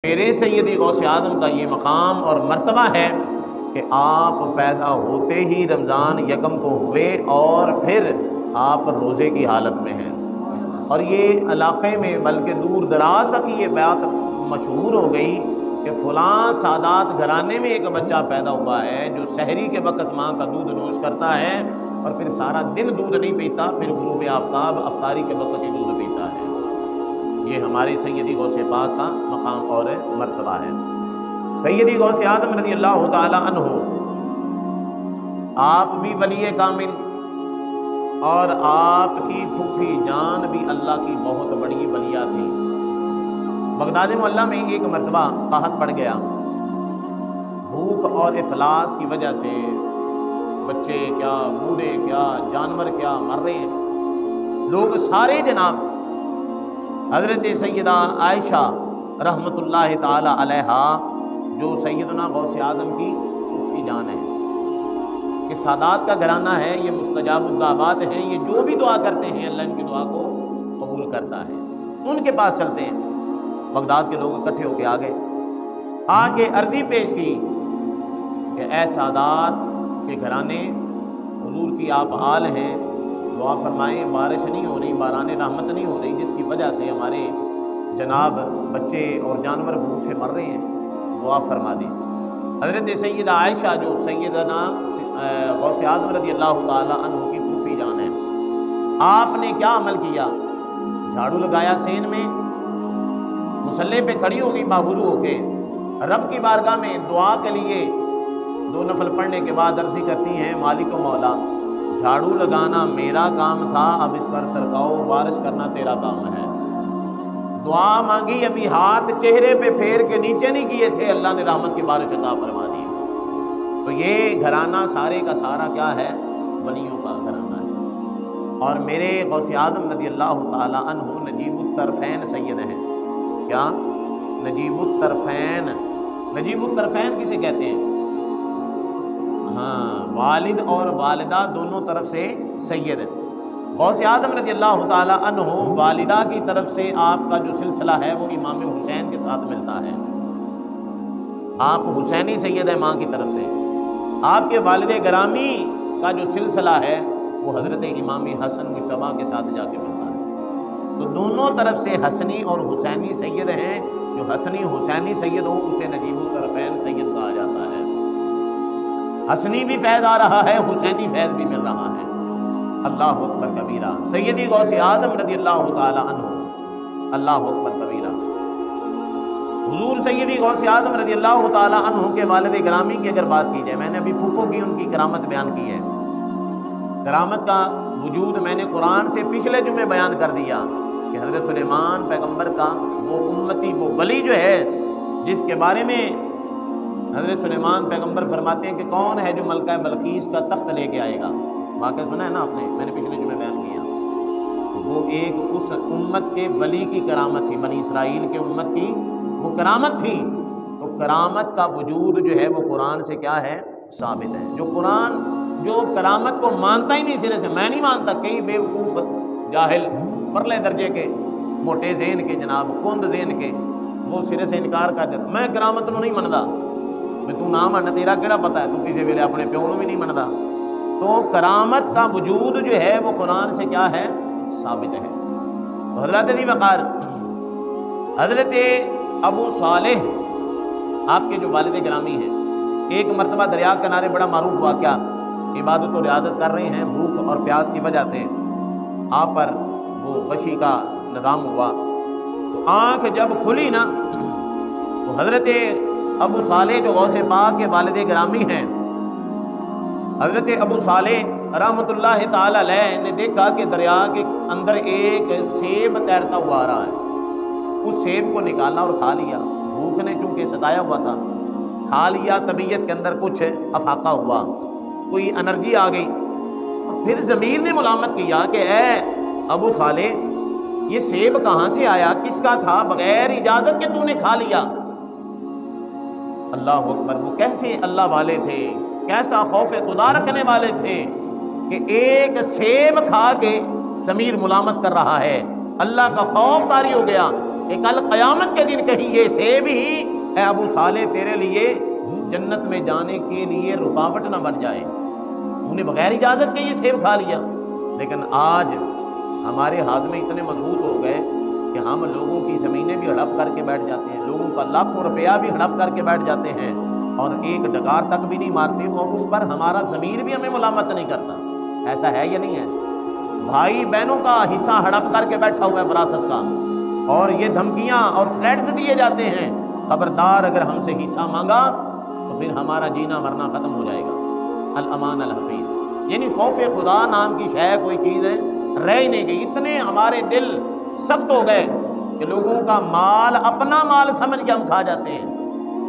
میرے سیدی غوث اعظم کا یہ مقام اور مرتبہ ہے کہ آپ پیدا ہوتے ہی رمضان یکم کو ہوئے اور پھر آپ روزے کی حالت میں ہیں، اور یہ علاقے میں بلکہ دور دراز تک یہ بات مشہور ہو گئی کہ فلاں سادات گھرانے میں ایک بچہ پیدا ہوا ہے جو سحری کے وقت ماں کا دودھ نوش کرتا ہے اور پھر سارا دن دودھ نہیں پیتا، پھر غروب آفتاب افطاری کے وقت ہی دودھ پیتا ہے۔ یہ ہمارے سیدی غوث پاک کا مقام اور مرتبہ ہے۔ سیدی غوث اعظم رضی اللہ تعالی عنہ آپ بھی ولی کامل اور آپ کی پھوپھی جان بھی اللہ کی بہت بڑی ولیہ تھی۔ بغداد معلیٰ میں ایک مرتبہ قحط پڑ گیا، بھوک اور افلاس کی وجہ سے بچے کیا، بوڑھے کیا، جانور کیا مر رہے ہیں، لوگ سارے جناب حضرت سیدہ عائشہ رحمۃ اللہ تعالی علیہا جو سیدنا غوث اعظم کی پھوپھی جان ہے کہ سادات کا گھرانہ ہے، یہ مستجاب الدعوات ہیں، یہ جو بھی دعا کرتے ہیں اللہ ان کی دعا کو قبول کرتا ہے، ان کے پاس چلتے ہیں۔ بغداد کے لوگ اکٹھے ہو کے آ کے عرضی پیش کی کہ اے سادات کے گھرانے، حضور کی آپ آل ہیں، دعا فرمائیں، بارش نہیں ہو رہی، باران رحمت نہیں ہو رہی، جس کی وجہ سے ہمارے جناب بچے اور جانور بھوک سے مر رہے ہیں، دعا فرما دیں۔ حضرت سیدہ عائشہ جو سیدنا غوث اعظم رضی اللہ تعالی عنہ کی پھوپھی جان ہے، آپ نے کیا عمل کیا؟ جھاڑو لگایا سین میں، مصلی پہ کھڑی ہو گئی باوضو ہو کے، رب کی بارگاہ میں دعا کے لیے 2 نفل پڑھنے کے بعد عرضی کرتی ہیں مالک و مولا، جھاڑو لگانا میرا کام تھا، اب اس پر ترکاؤ، بارش کرنا تیرا کام ہے۔ دعا مانگی، ابھی ہاتھ چہرے پہ پھیر کے نیچے نہیں کیے تھے، اللہ نے رحمت کی بارش عطا فرما دی۔ تو یہ گھرانہ سارے کا سارا کیا ہے؟ ولیوں کا گھرانہ ہے۔ اور میرے غوث اعظم رضی اللہ تعالی عنہ نجیب الطرفین سید ہیں۔ کیا؟ نجیب الطرفین۔ نجیب الطرفین کسے کہتے ہیں؟ ہاں، والد اور والدہ دونوں طرف سے سید۔ غوث اعظم رضی اللہ تعالی عنہ والدہ کی طرف سے آپ کا جو سلسلہ ہے وہ امام حسین کے ساتھ ملتا ہے، آپ حسینی سید ہیں ماں کی طرف سے۔ آپ کے والد گرامی کا جو سلسلہ ہے وہ حضرت امام حسن مجتبیٰ کے ساتھ جا کے ملتا ہے۔ تو دونوں طرف سے حسنی اور حسینی سید ہیں، جو حسنی حسینی سید ہو اسے نجیب الطرفین سید کہا جاتا ہے۔ حسنی بھی فیض آ رہا ہے، حسینی فیض بھی مل رہا ہے۔ اللہ اکبر کبیرہ۔ سیدی غوث اعظم رضی اللہ تعالی عنہ، اللہ اکبر کبیرہ۔ حضور سیدی غوث اعظم رضی اللہ تعالی عنہ کے والد گرامی کی اگر بات کی جائے، میں نے ابھی پھوپھو کی ان کی کرامت بیان کی ہے، کرامت کا وجود میں نے قرآن سے پچھلے جمعے بیان کر دیا کہ حضرت سلیمان پیغمبر کا وہ امتی، وہ ولی جو ہے جس کے بارے میں حضرت سلیمان پیغمبر فرماتے ہیں کہ کون ہے جو ملکہ بلقیس کا تخت لے کے آئے گا، واقعہ سنا ہے نا آپ نے، میں نے پچھلے جمعے بیان کیا۔ وہ ایک اس امت کے ولی کی کرامت تھی، بنی اسرائیل کے امت کی وہ کرامت تھی۔ تو کرامت کا وجود جو ہے وہ قرآن سے کیا ہے؟ ثابت ہے۔ جو قرآن جو کرامت کو مانتا ہی نہیں سرے سے، میں نہیں مانتا، کئی بے وقوف جاہل پرلے درجے کے موٹے ذہن کے جناب کند ذہن کے وہ سرے سے انکار کر دیتا، میں کرامت نو نہیں مندا، میں تو نہ من، تیرا کیڑا پتا ہے، تو کسی ویلے اپنے پیو نو بھی نہیں مندا۔ تو کرامت کا وجود جو ہے وہ قرآن سے کیا ہے؟ ثابت ہے۔ تو حضرت ذی وقار حضرت ابو صالح آپ کے جو والد گرامی ہیں، ایک مرتبہ دریا کنارے بڑا معروف واقعہ، عبادت و ریاضت کر رہے ہیں، بھوک اور پیاس کی وجہ سے آپ پر وہ غشی کا نظام ہوا، تو آنکھ جب کھلی نا تو حضرت ابو صالح جو غوث پاک کے والد گرامی ہیں، حضرت ابو صالح رحمۃ اللہ تعالی علیہ نے دیکھا کہ دریا کے اندر ایک سیب تیرتا ہوا آ رہا ہے، اس سیب کو نکالا اور کھا لیا، بھوک نے چونکہ ستایا ہوا تھا، کھا لیا، طبیعت کے اندر کچھ افاقہ ہوا، کوئی انرجی آ گئی، اور پھر ضمیر نے ملامت کیا کہ اے ابو صالح یہ سیب کہاں سے آیا، کس کا تھا، بغیر اجازت کے تو نے کھا لیا۔ اللہ اکبر، وہ کیسے اللہ والے تھے، کیسا خوف خدا رکھنے والے تھے کہ ایک سیب کھا کے ضمیر ملامت کر رہا ہے، اللہ کا خوف طاری ہو گیا کہ کل قیامت کے دن کہیں یہ سیب ہی اے ابو صالح تیرے لیے جنت میں جانے کے لیے رکاوٹ نہ بن جائے، تو نے بغیر اجازت کے یہ سیب کھا لیا۔ لیکن آج ہمارے ہاضمے اتنے مضبوط ہو گئے کہ ہم لوگوں کی زمینیں بھی ہڑپ کر کے بیٹھ جاتے ہیں، لوگوں کا لاکھوں روپیہ بھی ہڑپ کر کے بیٹھ جاتے ہیں، اور ایک ڈکار تک بھی نہیں مارتے، اور اس پر ہمارا ضمیر بھی ہمیں ملامت نہیں کرتا۔ ایسا ہے یا نہیں ہے؟ بھائی بہنوں کا حصہ ہڑپ کر کے بیٹھا ہوا ہے وراثت کا، اور یہ دھمکیاں اور تھریٹس دیے جاتے ہیں، خبردار اگر ہم سے حصہ مانگا تو پھر ہمارا جینا مرنا ختم ہو جائے گا۔ الامان الحفیظ، یعنی خوف خدا نام کی شے کوئی چیز ہے رہ ہی نہیں گئی۔ اتنے ہمارے دل سخت ہو گئے کہ لوگوں کا مال اپنا مال سمجھ کے ہم کھا جاتے ہیں،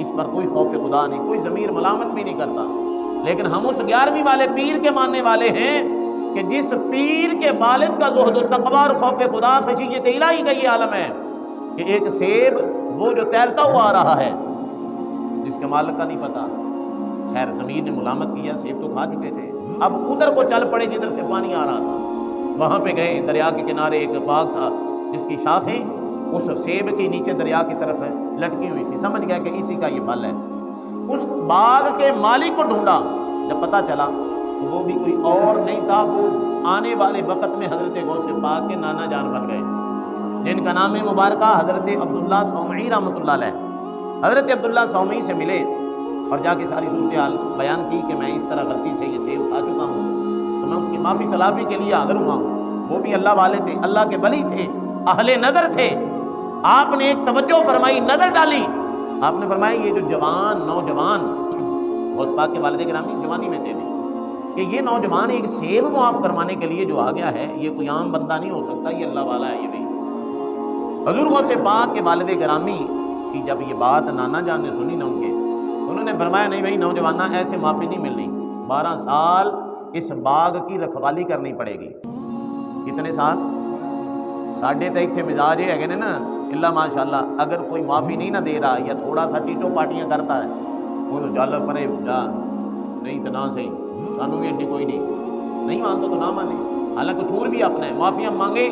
اس پر کوئی خوف خدا نہیں، کوئی ضمیر ملامت بھی نہیں کرتا۔ لیکن ہم اس 11ویں والے پیر کے ماننے والے ہیں کہ جس پیر کے والد کا زہد و تقوی اور خوف خدا خشیت الہی کا یہ عالم ہے کہ ایک سیب وہ جو تیرتا ہوا آ رہا ہے جس کے مالک کا نہیں پتا، خیر ضمیر نے ملامت کیا، سیب تو کھا چکے تھے، اب ادھر کو چل پڑے جدھر سے پانی آ رہا تھا، وہاں پہ گئے، دریا کے کنارے ایک باغ تھا جس کی شاخیں اس سیب کے نیچے دریا کی طرف لٹکی ہوئی تھی، سمجھ گیا کہ اسی کا یہ پھل ہے۔ اس باغ کے مالک کو ڈھونڈا، جب پتہ چلا تو وہ بھی کوئی اور نہیں تھا، وہ آنے والے وقت میں حضرت غوث پاک کے نانا جان بن گئے، جن کا نام مبارکہ حضرت عبداللہ صومعی رحمۃ اللہ علیہ۔ حضرت عبداللہ صومعی سے ملے اور جا کے ساری صورتحال بیان کی کہ میں اس طرح غلطی سے یہ سیب کھا چکا ہوں، تو میں اس کی معافی تلافی کے لیے حاضر ہوا ہوں۔ وہ بھی اللہ والے تھے، اللہ کے ولی تھے، اہل نظر تھے۔ آپ نے ایک توجہ فرمائی، نظر ڈالی، آپ نے فرمایا یہ جو نوجوان غوث پاک کے والد گرامی جوانی میں تھے کہ یہ نوجوان ایک سیب معاف کروانے کے لیے جو آ گیا ہے یہ کوئی عام بندہ نہیں ہو سکتا، یہ اللہ والا ہے یہ بھی۔ حضور غوث پاک کے والد گرامی کی جب یہ بات نانا جان نے سنی نا ان کے، انہوں نے فرمایا نہیں بھائی نوجوانہ ایسے معافی نہیں ملنی، 12 سال اس باغ کی رکھوالی کرنی پڑے گی۔ کتنے سال؟ ساڈے تے ایتھے مزاج یہ ہے نا اللہ ماشاءاللہ، اگر کوئی معافی نہیں نہ دے رہا یا تھوڑا سا ٹیٹو پاٹیاں کرتا ہے وہ تو جل پرے جا، نہیں تو نہ صحیح، سانو بھی انڈی کوئی نہیں مانتا تو نہ مانے، حالانکہ قصور بھی اپنا ہے، معافی ہم مانگے۔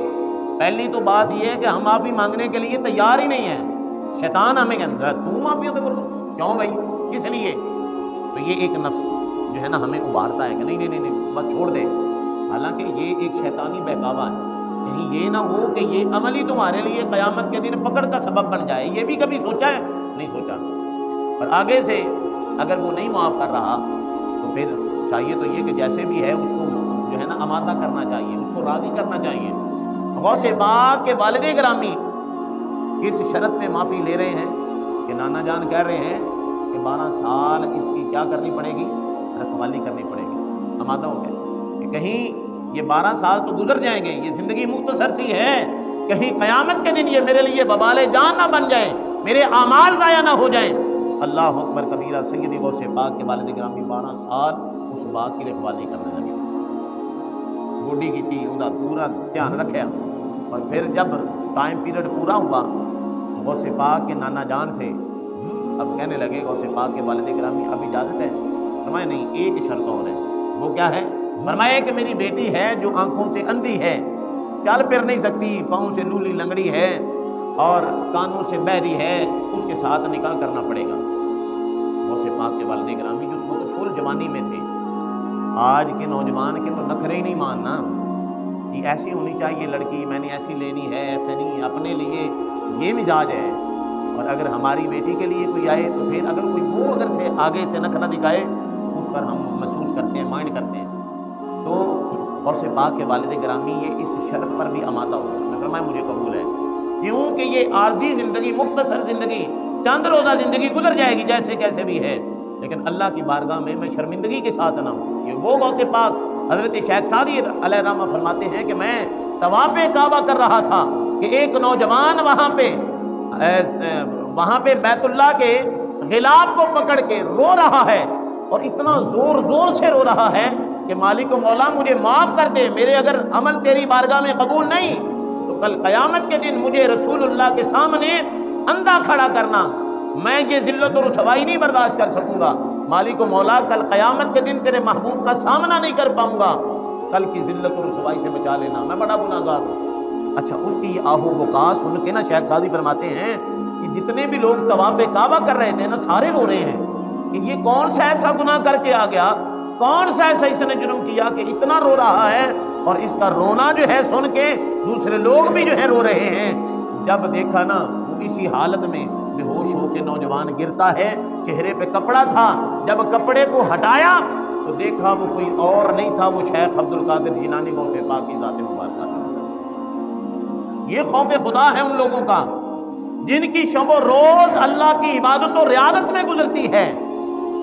پہلی تو بات یہ ہے کہ ہم معافی مانگنے کے لیے تیار ہی نہیں ہیں، شیطان ہمیں کہتا تو معافی تو کر لو، کیوں بھائی کس لیے؟ تو یہ ایک نفس جو ہے نا ہمیں ابھارتا ہے کہ نہیں بس چھوڑ دے، حالانکہ یہ ایک شیطانی بہکاوا ہے، کہیں یہ نہ ہو کہ یہ عمل ہی تمہارے لیے قیامت کے دن پکڑ کا سبب بن جائے۔ یہ بھی کبھی سوچا ہے؟ نہیں سوچا۔ اور آگے سے اگر وہ نہیں معاف کر رہا تو پھر چاہیے تو یہ کہ جیسے بھی ہے اس کو جو ہے نا آمادہ کرنا چاہیے، اس کو راضی کرنا چاہیے۔ غوث پاک کے والد گرامی کس شرط پہ معافی لے رہے ہیں کہ نانا جان کہہ رہے ہیں کہ 12 سال اس کی کیا کرنی پڑے گی؟ رکھوالی کرنی پڑے گی۔ آمادہ ہو گئے کہ کہیں یہ 12 سال تو گزر جائیں گے، یہ زندگی مختصر سی ہے، کہیں قیامت کے دن یہ میرے لیے وبال جان نہ بن جائیں، میرے اعمال ضائع نہ ہو جائیں۔ اللہ اکبر کبیرہ، سید غوث پاک کے والد گرامی 12 سال اس باغ کی رکھوالی کرنے لگے، گوڈی کی تھی ان کا پورا دھیان رکھا، اور پھر جب ٹائم پیریڈ پورا ہوا تو غوث پاک کے نانا جان سے اب کہنے لگے غوث پاک کے والد گرامی اب اجازت ہے؟ فرمایا نہیں، ایک شرط اور ہے۔ وہ کیا ہے؟ فرمایا کہ میری بیٹی ہے جو آنکھوں سے اندھی ہے، چل پھر نہیں سکتی، پاؤں سے لولی لنگڑی ہے اور کانوں سے بہری ہے، اس کے ساتھ نکاح کرنا پڑے گا۔ غوث پاک کے والد گرامی جو اس وقت فل جوانی میں تھے، آج کے نوجوان کے تو نخرے ہی نہیں ماننا، یہ ایسی ہونی چاہیے لڑکی، میں نے ایسی لینی ہے، ایسے نہیں، اپنے لیے یہ مزاج ہے۔ اور اگر ہماری بیٹی کے لیے کوئی آئے تو پھر اگر کوئی وہ اگر سے آگے سے نخرہ دکھائے تو اس پر ہم محسوس کرتے ہیں، مائنڈ کرتے ہیں۔ تو غوث پاک کے والد گرامی یہ اس شرط پر بھی آمادہ ہو گئے، میں فرمایا مجھے قبول ہے، کیونکہ یہ عارضی زندگی، مختصر زندگی، چند روزہ زندگی گزر جائے گی جیسے کیسے بھی ہے، لیکن اللہ کی بارگاہ میں شرمندگی کے ساتھ نہ ہوں۔ یہ وہ غوث پاک حضرت شیخ سعدی علیہ رحمہ فرماتے ہیں کہ میں طواف کعبہ کر رہا تھا کہ ایک نوجوان وہاں پہ بیت اللہ کے غلاف کو پکڑ کے رو رہا ہے، اور اتنا زور زور سے رو رہا ہے کہ مالک و مولا مجھے معاف کر دے، میرے اگر عمل تیری بارگاہ میں قبول نہیں تو کل قیامت کے دن مجھے رسول اللہ کے سامنے اندھا کھڑا کرنا، میں یہ ذلت و رسوائی نہیں برداشت کر سکوں گا، مالک و مولا کل قیامت کے دن تیرے محبوب کا سامنا نہیں کر پاؤں گا، کل کی ذلت و رسوائی سے بچا لینا، میں بڑا گناہگار ہوں۔ اچھا اس کی یہ آہو بکا سن کے نا شیخ سعدی فرماتے ہیں کہ جتنے بھی لوگ طواف کعبہ کر رہے تھے نا سارے رو رہے ہیں کہ یہ کون سا ایسا گناہ کر کے آ گیا، کون سا ایسا اس نے جرم کیا کہ اتنا رو رہا ہے، اور اس کا رونا جو ہے سن کے دوسرے لوگ بھی جو ہے رو رہے ہیں۔ جب دیکھا نا وہ اسی حالت میں بے ہوش ہو کے نوجوان گرتا ہے، چہرے پہ کپڑا تھا، جب کپڑے کو ہٹایا تو دیکھا وہ کوئی اور نہیں تھا، وہ شیخ عبد القادر جیلانی غوث پاک کی ذات مبارکہ تھا۔ یہ خوف خدا ہے ان لوگوں کا جن کی شب و روز اللہ کی عبادت و ریاضت میں گزرتی ہے،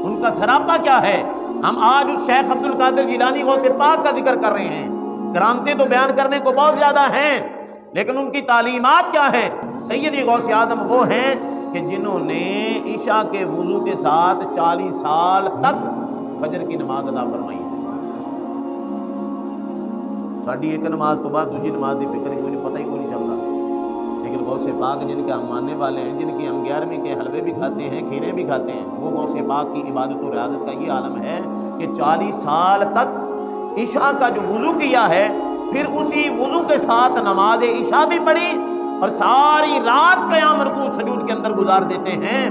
ان کا سراپا کیا ہے؟ ہم آج اس شیخ عبد القادر جیلانی غوث پاک کا ذکر کر رہے ہیں، کرامتیں تو بیان کرنے کو بہت زیادہ ہیں، لیکن ان کی تعلیمات کیا ہے؟ سیدی غوث اعظم وہ ہیں کہ جنہوں نے عشاء کے وضو کے ساتھ 40 سال تک فجر کی نماز ادا فرمائی ہے۔ ساڑھی ایک نماز تو بعد دوسری نماز کی فکر کوئی پتہ ہی کوئی نہیں چل رہا، لیکن غوث پاک جن کے ہم ماننے والے ہیں، جن کی ہم 11ویں کے حلوے بھی کھاتے ہیں، کھیریں بھی کھاتے ہیں، وہ غوث پاک کی عبادت و ریاضت کا یہ عالم ہے کہ 40 سال تک عشاء کا جو وضو کیا ہے، پھر اسی وضو کے ساتھ نماز عشاء بھی پڑھی اور ساری رات قیام رکوع سجود کے اندر گزار دیتے ہیں،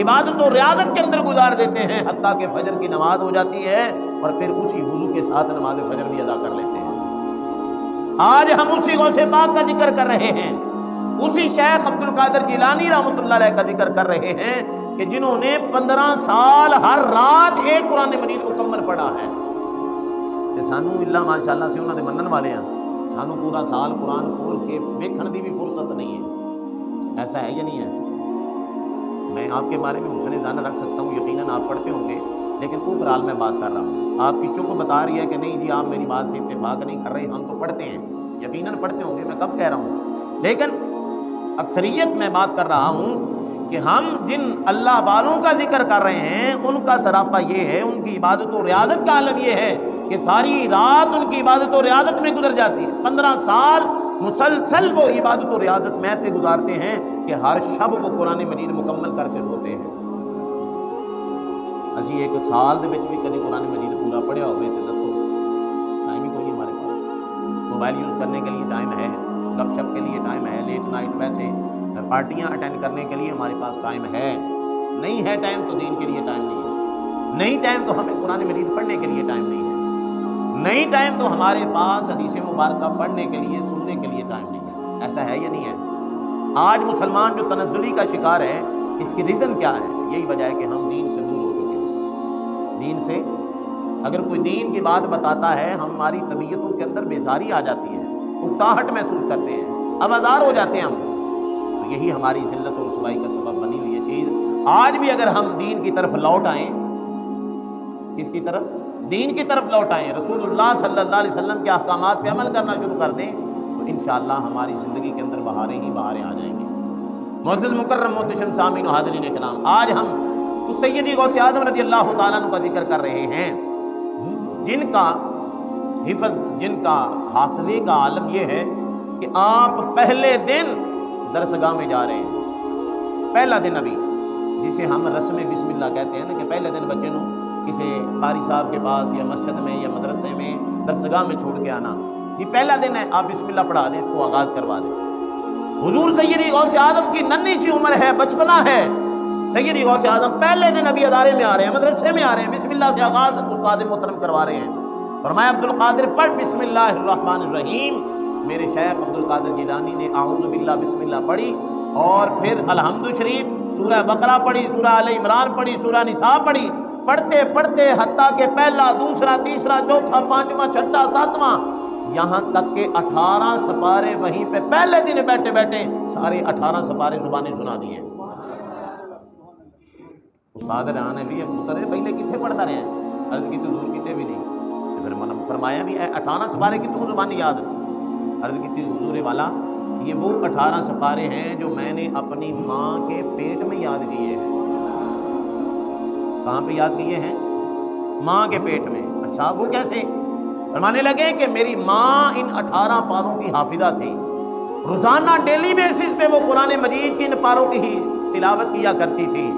عبادت و ریاضت کے اندر گزار دیتے ہیں، حتیٰ کہ فجر کی نماز ہو جاتی ہے اور پھر اسی وضو کے ساتھ نماز فجر بھی ادا کر لیتے ہیں۔ آج ہم اسی غوث پاک کا ذکر کر رہے ہیں، اسی شیخ عبد القادر جیلانی رحمۃ اللہ علیہ کا ذکر کر رہے ہیں کہ جنہوں نے 15 سال ہر رات ایک قرآن مجید مکمل پڑھا ہے۔ تے سانو اللہ ماشاءاللہ سے انہاں دے منن والے ہیں، سانو پورا سال قرآن کھول کے ویکھن دی بھی فرصت نہیں ہے، ایسا ہے یا نہیں ہے؟ میں آپ کے بارے میں حسن ظن رکھ سکتا ہوں، یقیناً آپ پڑھتے ہوں گے، لیکن اوپرال میں بات کر رہا ہوں، آپ کی چپ بتا رہی ہے کہ نہیں جی آپ میری بات سے اتفاق نہیں کر رہے، ہم تو پڑھتے ہیں، یقیناً پڑھتے ہوں گے، میں کب کہہ رہا ہوں، لیکن اکثریت میں بات کر رہا ہوں کہ ہم جن اللہ والوں کا ذکر کر رہے ہیں ان کا سراپا یہ ہے، ان کی عبادت و ریاضت کا عالم یہ ہے کہ ساری رات ان کی عبادت و ریاضت میں گزر جاتی ہے، 15 سال مسلسل وہ عبادت و ریاضت میں ایسے گزارتے ہیں کہ ہر شب وہ قرآن مجید مکمل کر کے سوتے ہیں۔ اسی ایک سال دے وچ بھی کدی قرآن مجید پورا پڑھیا ہوئے تو دسو، ٹائم ہی کوئی نہیں ہمارے پاس، موبائل یوز کرنے کے لیے ٹائم ہے، گپ شپ کے لیے ٹائم ہے، لیٹ نائٹ ویسے پارٹیاں اٹینڈ کرنے کے لیے ہمارے پاس ٹائم ہے، نہیں ہے ٹائم تو دین کے لیے ٹائم نہیں ہے، نہیں ٹائم تو ہمیں قرآن مجید پڑھنے کے لیے ٹائم نہیں ہے، نہیں ٹائم تو ہمارے پاس حدیث مبارکہ پڑھنے کے لیے سننے کے لیے ٹائم نہیں ہے، ایسا ہے یا نہیں ہے؟ آج مسلمان جو تنزلی کا شکار ہے، اس کی ریزن کیا ہے؟ یہی وجہ ہے کہ ہم دین سے دور ہو چکے ہیں۔ دین سے اگر کوئی دین کی بات بتاتا ہے ہماری طبیعتوں کے اندر بیزاری آ جاتی ہے، اکتاہٹ محسوس کرتے ہیں، آوازار ہو جاتے ہیں ہم، تو یہی ہماری ذلت اور رسوائی کا سبب بنی ہوئی یہ چیز۔ آج بھی اگر ہم دین کی طرف لوٹ آئیں، کس کی طرف؟ دین کی طرف لوٹ آئیں، رسول اللہ صلی اللہ علیہ وسلم کے احکامات پہ عمل کرنا شروع کر دیں تو انشاءاللہ ہماری زندگی کے اندر بہاریں ہی بہاریں آ جائیں گی۔ معزز مکرم محتشم سامعین و حاضرین کرام، آج ہم اس سیدی غوث اعظم رضی اللہ تعالیٰ عنہ کا ذکر کر رہے ہیں جن کا حفظ، جن کا حافظے کا عالم یہ ہے کہ آپ پہلے دن درسگاہ میں جا رہے ہیں، پہلا دن ابھی جسے ہم رسم بسم اللہ کہتے ہیں نا کہ پہلے دن بچے نو کسی قاری صاحب کے پاس یا مسجد میں یا مدرسے میں درسگاہ میں چھوڑ کے آنا، یہ پہلا دن ہے، آپ بسم اللہ پڑھا دیں، اس کو آغاز کروا دیں۔ حضور سیدی غوث اعظم کی ننھی سی عمر ہے، بچپنا ہے، سیدی غوث اعظم پہلے دن ابھی ادارے میں آ رہے ہیں، مدرسے میں آ رہے ہیں، بسم اللہ سے آغاز استاد محترم کروا رہے ہیں۔ فرمایا عبد القادر پڑھ بسم اللہ الرحمن الرحیم، میرے شیخ عبد القادر جیلانی نے اعوذ باللہ بسم اللہ پڑھی اور پھر الحمد شریف، سورہ بقرہ پڑھی، سورہ آل عمران پڑھی، سورہ نساء پڑھی، پڑھتے پڑھتے حتیٰ کہ پہلا، دوسرا، تیسرا، چوتھا، پانچواں، چھٹا، ساتواں، یہاں تک کہ 18 سپارے وہیں پہ پہلے دن بیٹھے بیٹھے سارے 18 سپارے زبانیں سنا دیے۔ استاد رہانے بھی پتر پہلے کتنے پڑھتا رہے ہیں، عرض کی تو حضور کتنے بھی نہیں، پھر فرمایا بھی 18 سپارے کی تم زبانی یاد، عرض کی تھی حضور والا یہ وہ 18 سپارے ہیں جو میں نے اپنی ماں کے پیٹ میں یاد کیے ہیں۔ کہاں پہ یاد کیے ہیں؟ ماں کے پیٹ میں۔ اچھا وہ کیسے؟ فرمانے لگے کہ میری ماں ان 18 پاروں کی حافظہ تھی، روزانہ ڈیلی بیسس پہ وہ قرآن مجید کی ان پاروں کی ہی تلاوت کیا کرتی تھی،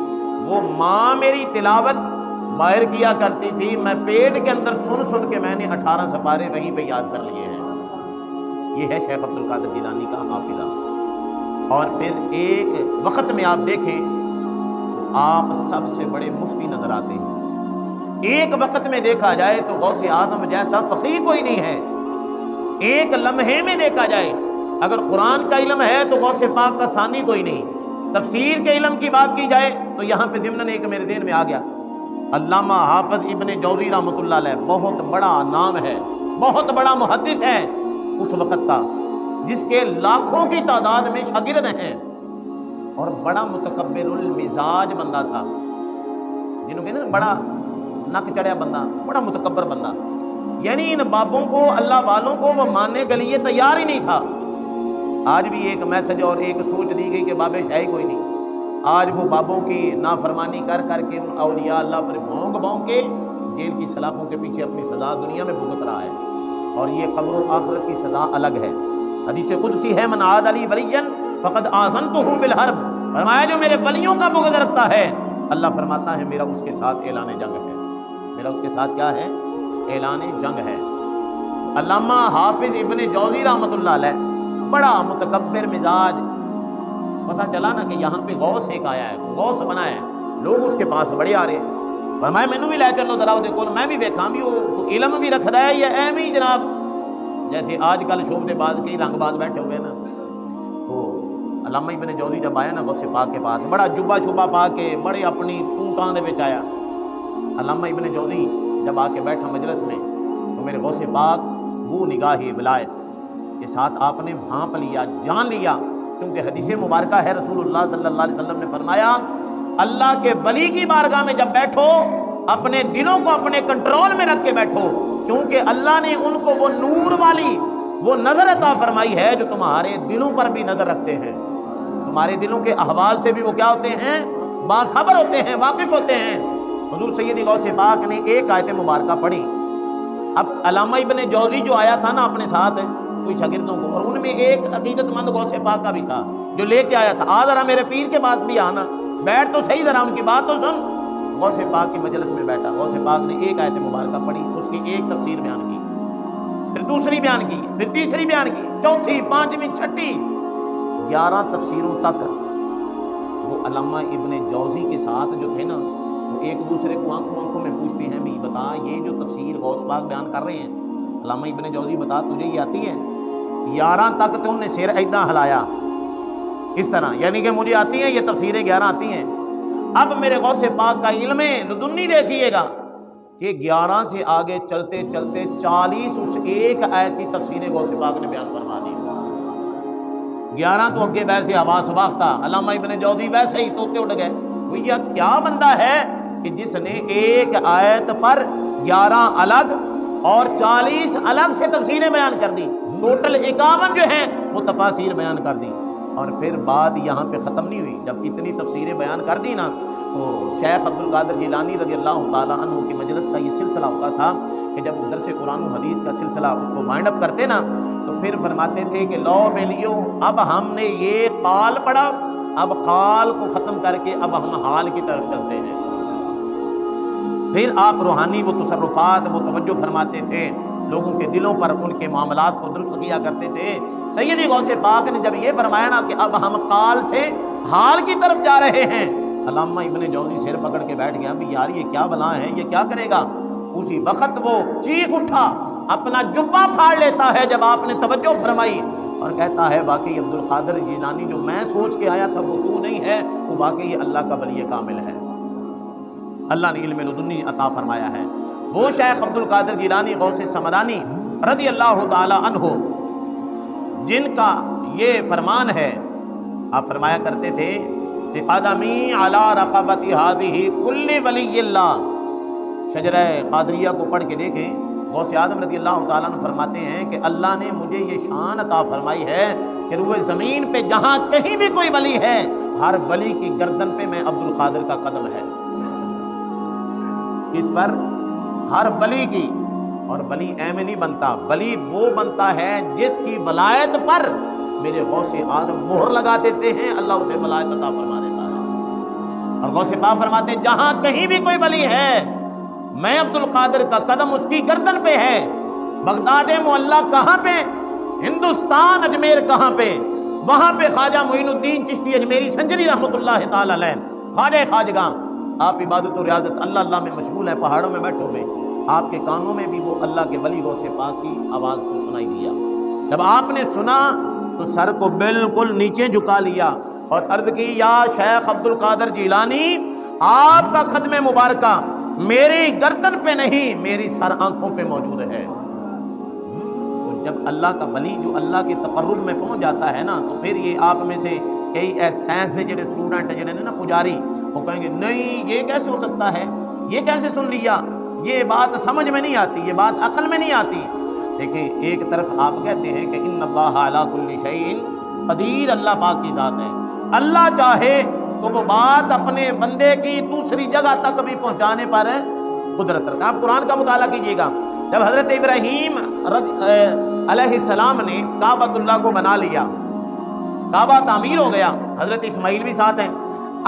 وہ ماں میری تلاوت باہر کیا کرتی تھی، میں پیٹ کے اندر سن سن کے میں نے 18 سپارے وہیں پہ یاد کر لیے ہیں۔ یہ ہے شیخ عبد القادر جیلانی کا حافظہ۔ اور پھر ایک وقت میں آپ دیکھیں تو آپ سب سے بڑے مفتی نظر آتے ہیں۔ ایک وقت میں دیکھا جائے تو غوث اعظم جیسا فقیہ کوئی نہیں ہے۔ ایک لمحے میں دیکھا جائے اگر قرآن کا علم ہے تو غوث پاک کا ثانی کوئی نہیں۔ تفسیر کے علم کی بات کی جائے تو یہاں پہ ضمناً ایک میرے ذہن میں آ گیا، علامہ حافظ ابن جوزی رحمۃ اللہ علیہ، بہت بڑا نام ہے، بہت بڑا محدث ہے اس وقت کا، جس کے لاکھوں کی تعداد میں شاگرد ہیں، اور بڑا متکبر المزاج بندہ تھا، جنہوں کہتے ہیں بڑا نک چڑھیا بندہ، بڑا متکبر بندہ، یعنی ان بابوں کو، اللہ والوں کو وہ ماننے کے لیے تیار ہی نہیں تھا۔ آج بھی ایک میسج اور ایک سوچ دی گئی کہ بابے شاہی کوئی نہیں، آج وہ بابوں کی نافرمانی کر کر کے ان اولیاء اللہ پر بھونک بھونک کے جیل کی سلاخوں کے پیچھے اپنی سزا دنیا میں بھگت رہا ہے، اور یہ قبر و آخرت کی سزا الگ ہے۔ حدیث قدسی ہے، من عاد علی ولیا فقد آذنتہ بالحرب، فرمایا جو میرے ولیوں کا بغض رکھتا ہے، اللہ فرماتا ہے میرا اس کے ساتھ اعلان جنگ ہے، میرا اس کے ساتھ کیا ہے؟ اعلان جنگ ہے۔ علامہ حافظ ابن جوزی رحمۃ اللہ علیہ بڑا متکبر مزاج، پتہ چلا نا کہ یہاں پہ غوث ایک آیا ہے، غوث بنا ہے، لوگ اس کے پاس بڑے آ رہے ہیں، فرمایا مینوں بھی لے چلو ذرا دیکھو، میں بھی ویکھاں بھی وہ علم بھی رکھدا ہے یا ایم ہی جناب، جیسے آج کل شوب دے بعد کئی رنگ باز بیٹھے ہوئے نا۔ تو علامہ ابن جوزی جب آیا نا غوث پاک کے پاس، بڑا جبہ شبہ پا کے بڑے اپنی پونٹاں دے وچ آیا۔ علامہ ابن جوزی جب آ کے بیٹھا مجلس میں تو میرے غوث پاک وہ نگاہ ولایت کے ساتھ آپ نے بھانپ لیا، جان لیا، کیونکہ حدیث مبارکہ ہے، رسول اللہ صلی اللہ علیہ وسلم نے فرمایا اللہ کے ولی کی بارگاہ میں جب بیٹھو اپنے دلوں کو اپنے کنٹرول میں رکھ کے بیٹھو، کیونکہ اللہ نے ان کو وہ نور والی وہ نظر عطا فرمائی ہے جو تمہارے دلوں پر بھی نظر رکھتے ہیں، تمہارے دلوں کے احوال سے بھی وہ کیا ہوتے ہیں؟ باخبر ہوتے ہیں، واقف ہوتے ہیں۔ حضور سیدی غوث پاک نے ایک آیت مبارکہ پڑھی۔ اب علامہ ابن جوزی جو آیا تھا نا اپنے ساتھ کوئی شاگردوں کو، اور ان میں ایک عقیدت مند غوث پاک کا بھی تھا جو لے کے آیا تھا، آ ذرا میرے پیر کے پاس بھی آنا، بیٹھ تو صحیح ذرا ان کی بات تو سن۔ غوث پاک کی مجلس میں بیٹھا، غوث پاک نے ایک آیت مبارکہ پڑھی، اس کی ایک تفسیر بیان کی، پھر دوسری بیان کی، پھر تیسری بیان کی، چوتھی، پانچویں، چھٹی، 11 تفسیروں تک وہ علامہ ابن جوزی کے ساتھ جو تھے نا، وہ ایک دوسرے کو آنکھوں میں پوچھتے ہیں بھی بتا یہ جو تفسیر غوث پاک بیان کر رہے ہیں علامہ ابن جوزی بتا تجھے یہ آتی ہے؟ 11 تک تو انہوں نے سر ایداں ہلایا اس طرح، یعنی کہ مجھے آتی ہیں یہ تفسیریں 11 آتی ہیں۔ اب میرے غوث پاک کا علم لدنی دیکھیے گا کہ 11 سے آگے چلتے چلتے 40 اس ایک آیت کی تفسیر غوث پاک نے بیان فرما دی۔ 11 تو اگے ویسے آواز سباق تھا، علامہ ابن جوزی ویسے ہی توتے اڑ گئے، بھیا کیا بندہ ہے کہ جس نے ایک آیت پر 11 الگ اور 40 الگ سے تفسیریں بیان کر دی، ٹوٹل 51 جو ہیں وہ تفاسیر بیان کر دی۔ اور پھر بات یہاں پہ ختم نہیں ہوئی، جب اتنی تفسیریں بیان کر دی نا تو شیخ عبد القادر جیلانی رضی اللہ تعالیٰ عنہ کی مجلس کا یہ سلسلہ ہوتا تھا کہ جب درس قرآن و حدیث کا سلسلہ اس کو وائنڈ اپ کرتے نا تو پھر فرماتے تھے کہ لو بیلیو اب ہم نے یہ قال پڑھا، اب قال کو ختم کر کے اب ہم حال کی طرف چلتے ہیں۔ پھر آپ روحانی وہ تصرفات وہ توجہ فرماتے تھے، لوگوں کے دلوں پر ان کے معاملات کو درست کیا کرتے تھے۔ سیدی غوث پاک نے جب یہ فرمایا نا کہ اب ہم قال سے حال کی طرف جا رہے ہیں، علامہ ابن جوزی سر پکڑ کے بیٹھ گیا بھی یار یہ کیا بلا ہے، یہ کیا کرے گا؟ اسی وقت وہ چیخ اٹھا، اپنا جبہ پھاڑ لیتا ہے جب آپ نے توجہ فرمائی، اور کہتا ہے واقعی عبد القادر جیلانی جو میں سوچ کے آیا تھا وہ تو نہیں ہے، وہ واقعی اللہ کا ولی کامل ہے، اللہ نے علم لدنی عطا فرمایا ہے۔ وہ شیخ عبد القادر جیلانی غوث سمدانی رضی اللہ تعالی عنہ جن کا یہ فرمان ہے، آپ فرمایا کرتے تھے کہ قدمی علی رقبت هذه كل ولی اللہ، شجرہ قادریہ کو پڑھ کے دیکھیں، غوث اعظم رضی اللہ تعالیٰ عنہ فرماتے ہیں کہ اللہ نے مجھے یہ شان عطا فرمائی ہے کہ روئے زمین پہ جہاں کہیں بھی کوئی ولی ہے، ہر ولی کی گردن پہ میں عبد القادر کا قدم ہے، اس پر ہر ولی کی، اور ولی ایویں نہیں بنتا، ولی وہ بنتا ہے جس کی ولایت پر میرے غوث اعظم مہر لگا دیتے ہیں، اللہ اسے ولایت عطا فرما دیتا ہے۔ اور غوث پاک فرماتے ہیں جہاں کہیں بھی کوئی ولی ہے میں عبد القادر کا قدم اس کی گردن پہ ہے۔ بغداد معلیٰ کہاں پہ؟ ہندوستان اجمیر کہاں پہ؟ وہاں پہ خواجہ معین الدین چشتی اجمیری سنجری رحمۃ اللہ تعالی علیہ، خواجہ خواجگاں، آپ عبادت و ریاضت اللہ اللہ میں مشغول ہے، پہاڑوں میں بیٹھے ہوئے، آپ کے کانوں میں بھی وہ اللہ کے ولی غوث پاک کی آواز کو سنائی دیا۔ جب آپ نے سنا تو سر کو بالکل نیچے جھکا لیا اور عرض کی، یا شیخ عبد القادر جیلانی، آپ کا خدمِ مبارکہ میری گردن پہ نہیں، میری سر آنکھوں پہ موجود ہے۔ تو جب اللہ کا ولی جو اللہ کے تقرب میں پہنچ جاتا ہے نا، تو پھر یہ آپ میں سے کئی سائنس دے جڑے اسٹوڈنٹ جڑے نا پجاری، وہ کہیں گے نہیں یہ کیسے ہو سکتا ہے، یہ کیسے سن لیا، یہ بات سمجھ میں نہیں آتی، یہ بات عقل میں نہیں آتی۔ دیکھیں، ایک طرف آپ کہتے ہیں کہ ان اللہ علی کل شیء قدیر، اللہ پاک کی ذات ہے، اللہ چاہے تو وہ بات اپنے بندے کی دوسری جگہ تک بھی پہنچانے پر قدرت رکھتا ہے۔ آپ قرآن کا مطالعہ کیجئے گا، جب حضرت ابراہیم علیہ السلام نے کعبۃ اللہ کو بنا لیا، کعبہ تعمیر ہو گیا، حضرت اسماعیل بھی ساتھ ہیں،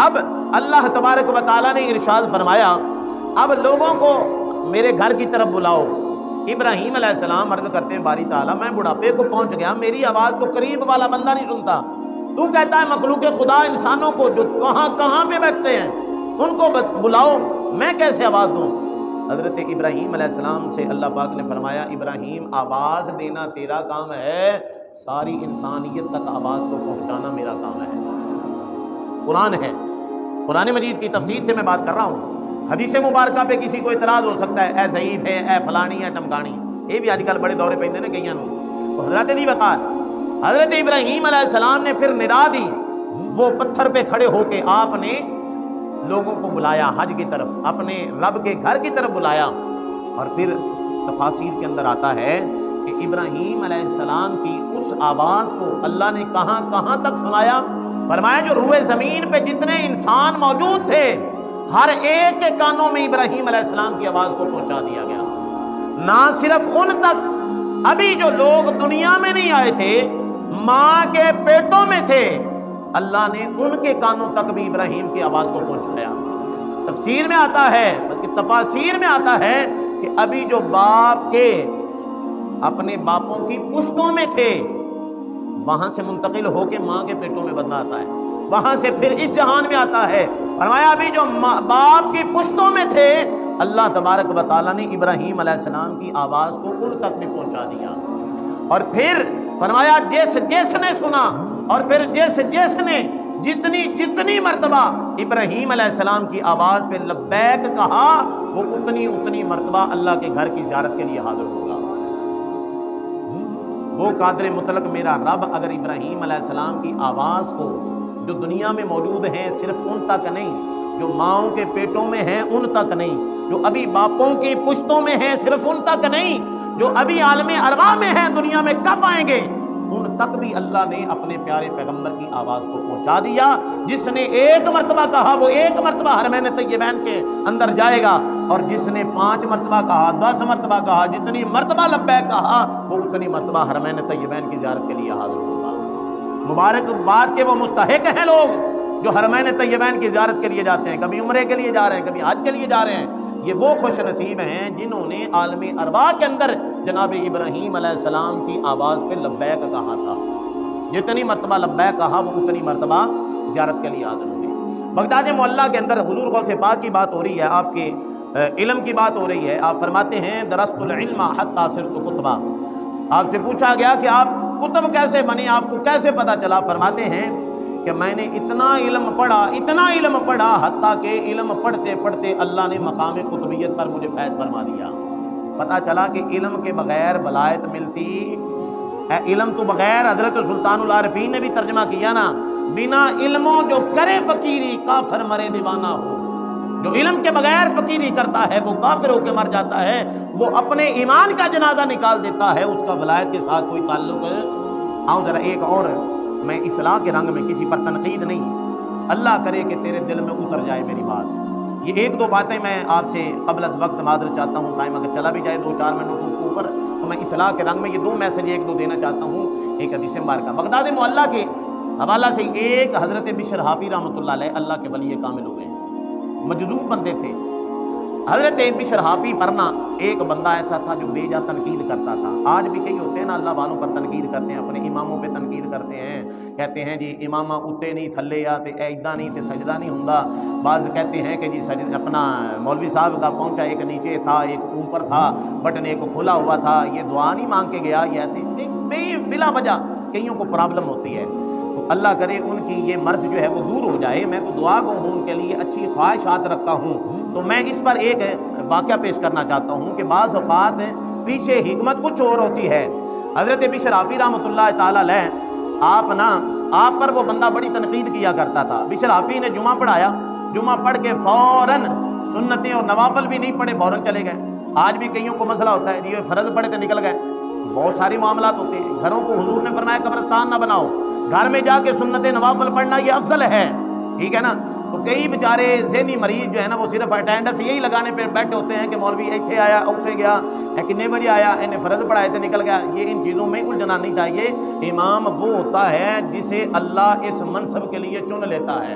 اب اللہ تبارک و تعالیٰ نے ارشاد فرمایا اب لوگوں کو میرے گھر کی طرف بلاؤ۔ ابراہیم علیہ السلام عرض کرتے ہیں باری تعالیٰ میں بڑھاپے کو پہنچ گیا، میری آواز تو قریب والا بندہ نہیں سنتا، تو کہتا ہے مخلوق خدا انسانوں کو جو کہاں کہاں پہ بیٹھتے ہیں ان کو بلاؤ، میں کیسے آواز دوں؟ حضرت ابراہیم علیہ السلام سے اللہ پاک نے فرمایا ابراہیم آواز دینا تیرا کام ہے، ساری انسانیت تک آواز کو پہنچانا میرا کام ہے۔ قرآن ہے، قرآن مجید کی تفسیر سے میں بات کر رہا ہوں۔ حدیث مبارکہ پہ کسی کو اعتراض ہو سکتا ہے، اے ضعیف ہے، اے فلانی ہے، ٹمکانی، یہ بھی آج کل بڑے دورے پہ نا کئیاں نوں۔ تو حضرت دی وقار حضرت ابراہیم علیہ السلام نے پھر ندا دی، وہ پتھر پہ کھڑے ہو کے آپ نے لوگوں کو بلایا حج کی طرف، اپنے رب کے گھر کی طرف بلایا، اور پھر تفاسیر کے اندر آتا ہے کہ ابراہیم علیہ السلام کی اس آواز کو اللہ نے کہاں کہاں تک سنایا، فرمایا جو روئے زمین پہ جتنے انسان موجود تھے ہر ایک کے کانوں میں ابراہیم علیہ السلام کی آواز کو پہنچا دیا گیا۔ نہ صرف ان تک، ابھی جو لوگ دنیا میں نہیں آئے تھے، ماں کے پیٹوں میں تھے، اللہ نے ان کے کانوں تک بھی ابراہیم کی آواز کو پہنچایا۔ تفسیر میں آتا ہے، بلکہ تفاسیر میں آتا ہے کہ ابھی جو باپ کے اپنے باپوں کی پشتوں میں تھے، وہاں سے منتقل ہو کے ماں کے پیٹوں میں بندہ آتا ہے، وہاں سے پھر اس جہان میں آتا ہے، فرمایا ابھی جو باپ کی پشتوں میں تھے اللہ تبارک و تعالیٰ نے ابراہیم علیہ السلام کی آواز کو ان تک بھی پہنچا دیا، اور پھر فرمایا جس جس نے سنا، اور پھر جس جس نے جتنی مرتبہ ابراہیم علیہ السلام کی آواز پہ لبیک کہا، وہ اتنی مرتبہ اللہ کے گھر کی زیارت کے لیے حاضر ہوگا۔ وہ قادر مطلق میرا رب اگر ابراہیم علیہ السلام کی آواز کو جو دنیا میں موجود ہیں صرف ان تک نہیں، جو ماؤں کے پیٹوں میں ہیں ان تک نہیں، جو ابھی باپوں کی پشتوں میں ہیں صرف ان تک نہیں، جو ابھی عالم ارواح میں ہیں دنیا میں کب آئیں گے، ان تک بھی اللہ نے اپنے پیارے پیغمبر کی آواز کو پہنچا دیا۔ جس نے ایک مرتبہ کہا وہ ایک مرتبہ حرمین طیبین کے اندر جائے گا، اور جس نے 5 مرتبہ کہا، 10 مرتبہ کہا، جتنی مرتبہ لبیک کہا وہ اتنی مرتبہ حرمین طیبین کی زیارت کے لیے حاضر ہوگا۔ مبارک بات کہ وہ مستحق ہیں لوگ جو حرمین طیبین کی زیارت کے لیے جاتے ہیں، کبھی عمرے کے لیے جا رہے ہیں، کبھی حج کے لیے جا رہے ہیں، یہ وہ خوش نصیب ہیں جنہوں نے عالم ارواح کے اندر جناب ابراہیم علیہ السلام کی آواز پہ لبیک کہا تھا۔ جتنی مرتبہ لبیک کہا وہ اتنی مرتبہ زیارت کے لیے حاضر ہوں گے۔ بغداد معلیٰ کے اندر حضور غوث پاک کی بات ہو رہی ہے، آپ کے علم کی بات ہو رہی ہے۔ آپ فرماتے ہیں درست العلم حتی صرت کتبا، آپ سے پوچھا گیا کہ آپ کتب کیسے بنی، آپ کو کیسے پتا چلا؟ فرماتے ہیں کہ میں نے اتنا علم پڑھا حتیٰ کہ علم پڑھتے پڑھتے اللہ نے مقام قطبیت پر مجھے فیض فرما دیا۔ پتا چلا کہ علم کے بغیر ولایت ملتی ہے، علم تو بغیر، حضرت سلطان العارفین نے بھی ترجمہ کیا نا، بنا علموں جو کرے فقیری کافر مرے دیوانہ ہو۔ جو علم کے بغیر فقیری کرتا ہے وہ کافر ہو کے مر جاتا ہے، وہ اپنے ایمان کا جنازہ نکال دیتا ہے، اس کا ولایت کے ساتھ کوئی تعلق۔ آؤ ذرا ایک اور، میں اصلاح کے رنگ میں کسی پر تنقید نہیں، اللہ کرے کہ تیرے دل میں اتر جائے میری بات۔ یہ 1-2 باتیں میں آپ سے قبل از وقت معذرت چاہتا ہوں، ٹائم اگر چلا بھی جائے 2-4 منٹ کے اوپر تو میں اصلاح کے رنگ میں یہ 2 میسج 1-2 دینا چاہتا ہوں۔ ایک حدیث مبارکہ بغداد معلیٰ کے حوالہ سے، ایک حضرت بشر حافی رحمۃ اللہ علیہ، اللہ کے ولی کامل ہوئے ہیں، مجذوب بندے تھے، حضرت بشر حافی پر نا ایک بندہ ایسا تھا جو بے جا تنقید کرتا تھا. آج بھی کئی ہوتے ہیں نا اللہ والوں پر تنقید کرتے ہیں, اپنے اماموں پہ تنقید کرتے ہیں, کہتے ہیں جی امامہ اتے نہیں تھلے یا تے ایدہ نہیں تے سجدہ نہیں ہوندا. بعض کہتے ہیں کہ جی اپنا مولوی صاحب کا پہنچا ایک نیچے تھا ایک اوپر تھا, بٹن ایک کھلا ہوا تھا, یہ دعا نہیں مانگ کے گیا, یہ ایسے بلا وجہ کئیوں کو پرابلم ہوتی ہے. تو اللہ کرے ان کی یہ مرض جو ہے وہ دور ہو جائے. میں تو دعا گو ہوں ان کے لیے اچھی خواہشات رکھتا ہوں. تو میں اس پر ایک واقعہ پیش کرنا چاہتا ہوں کہ بعض اوقات پیچھے حکمت کچھ اور ہوتی ہے. حضرت بشر حافی رحمۃ اللہ تعالیٰ علیہ آپ پر وہ بندہ بڑی تنقید کیا کرتا تھا. بشر حافی نے جمعہ پڑھایا, جمعہ پڑھ کے فوراً سنتیں اور نوافل بھی نہیں پڑھے, فوراً چلے گئے. آج بھی کئیوں کو مسئلہ ہوتا ہے جی فرض پڑھے تو نکل گئے. بہت ساری معاملات ہوتے ہیں. گھروں کو حضور نے فرمایا قبرستان نہ بناؤ, گھر میں جا کے سنت نوافل پڑھنا یہ افضل ہے, ٹھیک ہے نا. تو کئی بیچارے ذہنی مریض جو ہے نا وہ صرف اٹینڈنس یہی لگانے پہ بیٹھے ہوتے ہیں کہ مولوی ایتھے آیا اٹھے گیا, کتنے بجے آیا, انہیں فرض پڑھائے تھے نکل گیا. یہ ان چیزوں میں الجھنا نہیں چاہیے. امام وہ ہوتا ہے جسے اللہ اس منصب کے لیے چن لیتا ہے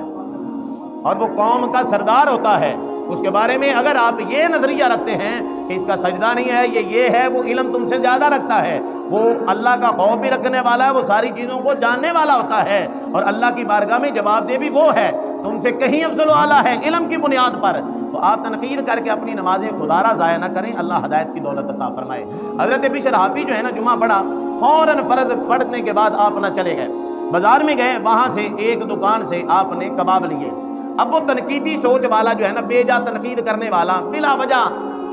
اور وہ قوم کا سردار ہوتا ہے. اس کے بارے میں اگر آپ یہ نظریہ رکھتے ہیں کہ اس کا سجدہ نہیں ہے, یہ ہے, وہ علم تم سے زیادہ رکھتا ہے, وہ اللہ کا خوف بھی رکھنے والا ہے, وہ ساری چیزوں کو جاننے والا ہوتا ہے اور اللہ کی بارگاہ میں جواب دہ بھی وہ ہے, تم سے کہیں افضل و اعلیٰ ہے علم کی بنیاد پر. تو آپ تنقید کر کے اپنی نمازیں خدارہ ضائع نہ کریں, اللہ ہدایت کی دولت عطا فرمائے. حضرت بشر حافی جو ہے نا جمعہ پڑھا, فوراً فرض پڑھنے کے بعد آپ نہ چلے گئے, بازار میں گئے, وہاں سے ایک دکان سے آپ نے کباب لیے. اب وہ تنقیدی سوچ والا جو ہے نا, بے جا تنقید کرنے والا, بلا وجہ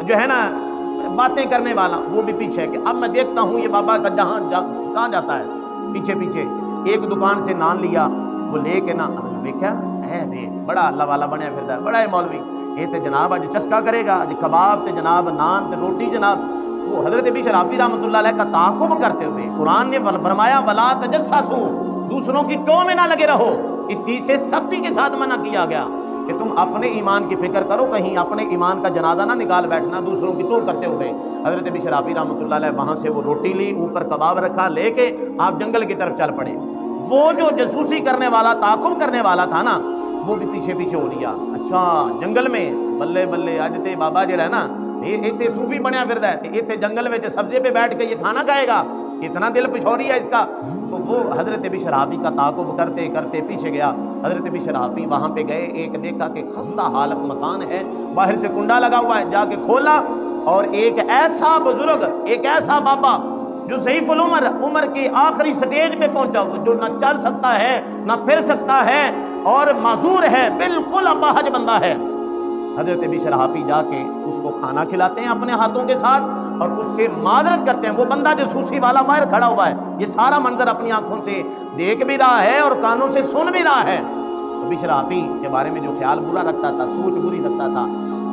جو ہے نا باتیں کرنے والا, وہ بھی پیچھے کہ اب میں دیکھتا ہوں یہ بابا کا کہاں جاتا ہے. پیچھے پیچھے ایک دکان سے نان لیا, وہ لے کے نا دیکھا ہے بڑا اللہ والا بنیا پھرتا ہے, بڑا ہے مولوی, یہ تے جناب اج چسکا کرے گا, اج کباب تے جناب نان تے روٹی جناب. وہ حضرت بشر حافی رحمۃ اللہ علیہ کا تعاقب کرتے ہوئے قرآن نے فرمایا ولا تجسسوا, دوسروں کی ٹو میں نہ لگے رہو. اس چیز سے سختی کے ساتھ منع کیا گیا کہ تم اپنے ایمان کی فکر کرو, کہیں اپنے ایمان کا جنازہ نہ نکال بیٹھنا دوسروں کی تو کرتے ہوئے. حضرت بشر حافی رحمۃ اللہ علیہ وہاں سے وہ روٹی لی, اوپر کباب رکھا, لے کے آپ جنگل کی طرف چل پڑے. وہ جو جاسوسی کرنے والا, تعاقب کرنے والا تھا نا, وہ بھی پیچھے پیچھے ہو لیا. اچھا جنگل میں بلے بلے اج تے بابا جڑا ہے نا یہ صوفی بنیا پھردا ہے, تے جنگل میں سبزے پہ بیٹھ کے یہ کھانا کھائے گا, کتنا دل پچھوری ہے اس کا. تو وہ حضرت بشر حافی کا تعاقب کرتے کرتے پیچھے گیا. حضرت بشر حافی وہاں پہ گئے, ایک دیکھا کہ خستہ حالت مکان ہے, باہر سے کنڈا لگا ہوا ہے, جا کے کھولا اور ایک ایسا بزرگ, ایک ایسا بابا جو ضعیف العمر, عمر کی آخری سٹیج پہ پہنچا, جو نہ چل سکتا ہے نہ پھر سکتا ہے اور معذور ہے, بالکل اپاہج بندہ ہے. حضرت بشر حافی جا کے اس کو کھانا کھلاتے ہیں اپنے ہاتھوں کے ساتھ اور اس سے معذرت کرتے ہیں. وہ بندہ جاسوسی والا باہر کھڑا ہوا ہے, یہ سارا منظر اپنی آنکھوں سے دیکھ بھی رہا ہے اور کانوں سے سن بھی رہا ہے. تو بشر حافی کے بارے میں جو خیال برا رکھتا تھا, سوچ بری رکھتا تھا.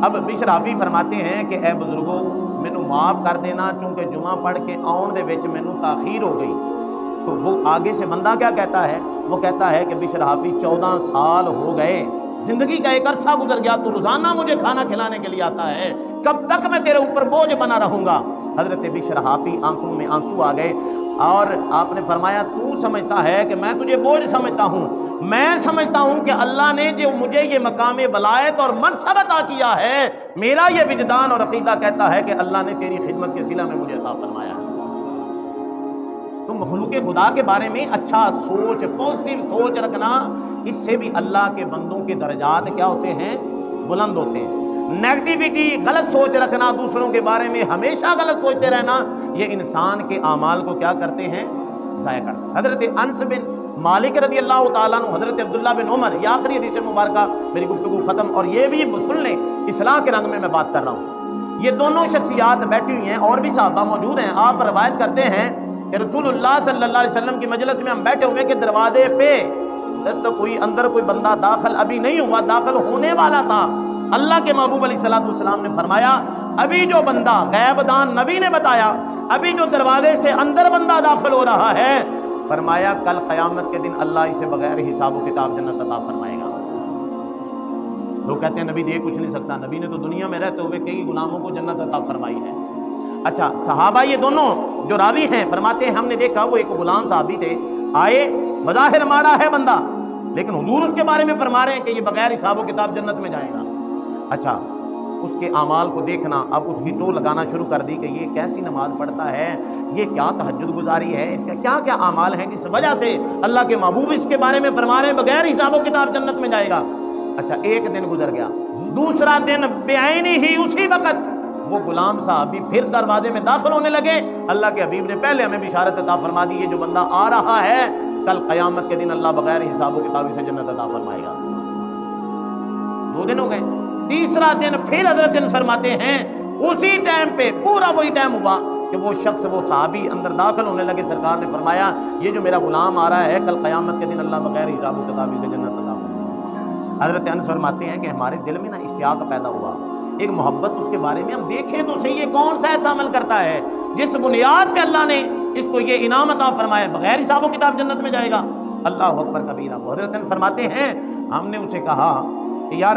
اب بشر حافی فرماتے ہیں کہ اے بزرگو مینوں معاف کر دینا, چونکہ جمعہ پڑھ کے آن دے وچ مینوں تاخیر ہو گئی. تو وہ آگے سے بندہ کیا کہتا ہے, وہ کہتا ہے کہ بشر حافی 14 سال ہو گئے, زندگی کا ایک عرصہ گزر گیا, تو روزانہ مجھے کھانا کھلانے کے لیے آتا ہے, کب تک میں تیرے اوپر بوجھ بنا رہوں گا. حضرت بشر حافی آنکھوں میں آنسو آ گئے اور آپ نے فرمایا تو سمجھتا ہے کہ میں تجھے بوجھ سمجھتا ہوں, میں سمجھتا ہوں کہ اللہ نے جو مجھے یہ مقام ولایت اور منصب عطا کیا ہے, میرا یہ وجدان اور عقیدہ کہتا ہے کہ اللہ نے تیری خدمت کے صلہ میں مجھے عطا فرمایا ہے. تو مخلوق خدا کے بارے میں اچھا سوچ, پازیٹیو سوچ رکھنا, اس سے بھی اللہ کے بندوں کے درجات کیا ہوتے ہیں, بلند ہوتے ہیں. نیگیٹیوٹی, غلط سوچ رکھنا, دوسروں کے بارے میں ہمیشہ غلط سوچتے رہنا, یہ انسان کے اعمال کو کیا کرتے ہیں, ضائع کرتے ہیں. حضرت انس بن مالک رضی اللہ تعالیٰ عنہ, حضرت عبداللہ بن عمر, یہ آخری حدیث مبارکہ میری گفتگو ختم, اور یہ بھی سن لیں اصلاح کے رنگ میں بات کر رہا ہوں. یہ دونوں شخصیات بیٹھی ہوئی ہیں, اور بھی صحابہ موجود ہیں. آپ روایت کرتے ہیں کہ رسول اللہ صلی اللہ علیہ وسلم کی مجلس میں ہم بیٹھے ہوئے کہ دروازے پہ کوئی اندر کوئی بندہ داخل ابھی نہیں ہوا, داخل ہونے والا تھا. اللہ کے محبوب علیہ السلام نے فرمایا ابھی جو بندہ, غیب دان نبی نے بتایا, ابھی جو دروازے سے اندر بندہ داخل ہو رہا ہے, فرمایا کل قیامت کے دن اللہ اسے بغیر حساب و کتاب جنت عطا فرمائے گا. لوگ کہتے ہیں نبی دے کچھ نہیں سکتا, نبی نے تو دنیا میں رہتے ہوئے کئی غلاموں کو جنت عطا فرمائی ہے. اچھا صحابہ یہ دونوں جو راوی ہیں فرماتے ہیں ہم نے دیکھا وہ ایک غلام صحابی تھے, آئے بظاہر ماڑا ہے بندہ, لیکن حضور اس کے بارے میں فرما رہے ہیں کہ یہ بغیر حساب و کتاب جنت میں جائے گا. اچھا اس کے اعمال کو دیکھنا، اب اس کی ٹو لگانا شروع کر دی کہ یہ کیسی نماز پڑھتا ہے، یہ کیا تہجد گزاری ہے، اس کا کیا کیا اعمال ہیں جس وجہ سے اللہ کے محبوب اس کے بارے میں فرما رہے ہیں بغیر حساب و کتاب جنت میں جائے گا۔ اچھا ایک دن گزر گیا، دوسرا دن بعینی ہی اسی وقت وہ غلام صحابی پھر دروازے میں داخل ہونے لگے۔ اللہ کے حبیب نے پہلے ہمیں بشارت عطا فرما دی، یہ جو بندہ آ رہا ہے کل قیامت کے دن اللہ بغیر حساب و کتاب سے جنت عطا فرمائے گا۔ 2 دن ہو گئے، تیسرا دن پھر حضرت انس فرماتے ہیں اسی ٹائم پہ پورا وہی ٹائم ہوا کہ وہ شخص، وہ صحابی اندر داخل ہونے لگے۔ سرکار نے فرمایا یہ جو میرا غلام آ رہا ہے کل قیامت کے دن اللہ بغیر حساب و کتاب سے جنت عطا فرمائے گا۔ حضرت انس فرماتے ہیں کہ ہمارے دل میں نا اشتیاق پیدا ہوا، ایک محبت اس کے بارے میں، ہم دیکھیں تو صحیح یہ کون سا ایسا عمل کرتا ہے جس بنیاد پہ اللہ نے اس کو یہ انعام عطا فرمایا، بغیر حساب و کتاب جنت میں جائے گا۔ اللہ اکبر کبیرہ۔ حضرت انس فرماتے ہیں ہم نے اسے کہا کہ یار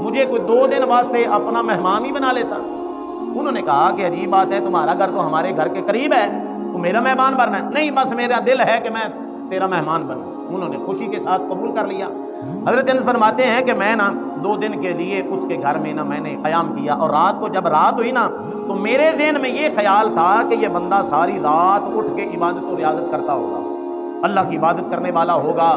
مجھے کوئی 2 دن واسطے اپنا مہمان ہی بنا لیتا۔ انہوں نے کہا کہ عجیب بات ہے، تمہارا گھر تو ہمارے گھر کے قریب ہے، تو میرا مہمان بننا ہے؟ نہیں، بس میرا دل ہے کہ میں تیرا مہمان بنوں۔ انہوں نے خوشی کے ساتھ قبول کر لیا۔ حضرت انس فرماتے ہیں کہ میں نا 2 دن کے لیے اس کے گھر میں نا میں نے قیام کیا، اور رات کو جب رات ہوئی نا تو میرے ذہن میں یہ خیال تھا کہ یہ بندہ ساری رات اٹھ کے عبادت و ریاضت کرتا ہوگا، اللہ کی عبادت کرنے والا ہوگا،